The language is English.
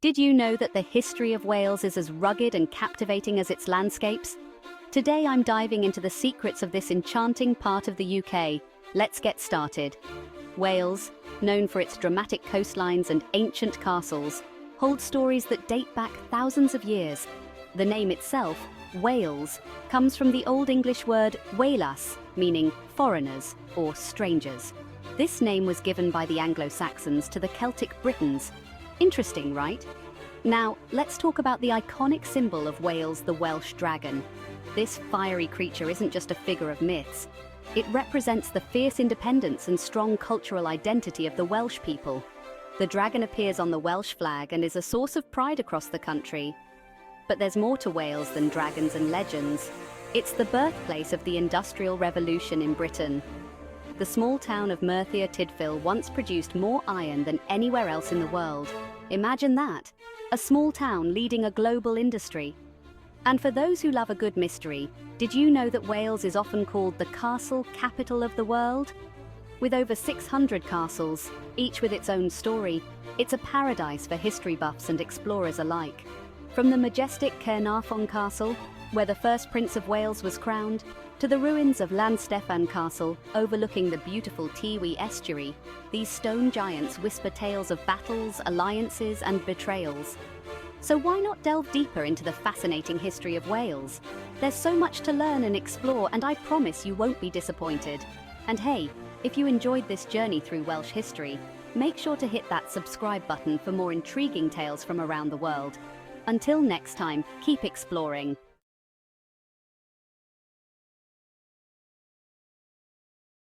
Did you know that the history of Wales is as rugged and captivating as its landscapes? Today I'm diving into the secrets of this enchanting part of the UK. Let's get started. Wales, known for its dramatic coastlines and ancient castles, holds stories that date back thousands of years. The name itself, Wales, comes from the Old English word welas, meaning foreigners or strangers. This name was given by the Anglo-Saxons to the Celtic Britons. Interesting, right? Now, let's talk about the iconic symbol of Wales, the Welsh dragon. This fiery creature isn't just a figure of myths. It represents the fierce independence and strong cultural identity of the Welsh people. The dragon appears on the Welsh flag and is a source of pride across the country. But there's more to Wales than dragons and legends. It's the birthplace of the Industrial Revolution in Britain. The small town of Merthyr Tydfil once produced more iron than anywhere else in the world. Imagine that! A small town leading a global industry. And for those who love a good mystery, did you know that Wales is often called the castle capital of the world? With over 600 castles, each with its own story, it's a paradise for history buffs and explorers alike. From the majestic Caernarfon Castle, where the first Prince of Wales was crowned, to the ruins of Llanstefan Castle, overlooking the beautiful Tiwi estuary, these stone giants whisper tales of battles, alliances, and betrayals. So why not delve deeper into the fascinating history of Wales? There's so much to learn and explore, and I promise you won't be disappointed. And hey, if you enjoyed this journey through Welsh history, make sure to hit that subscribe button for more intriguing tales from around the world. Until next time, keep exploring.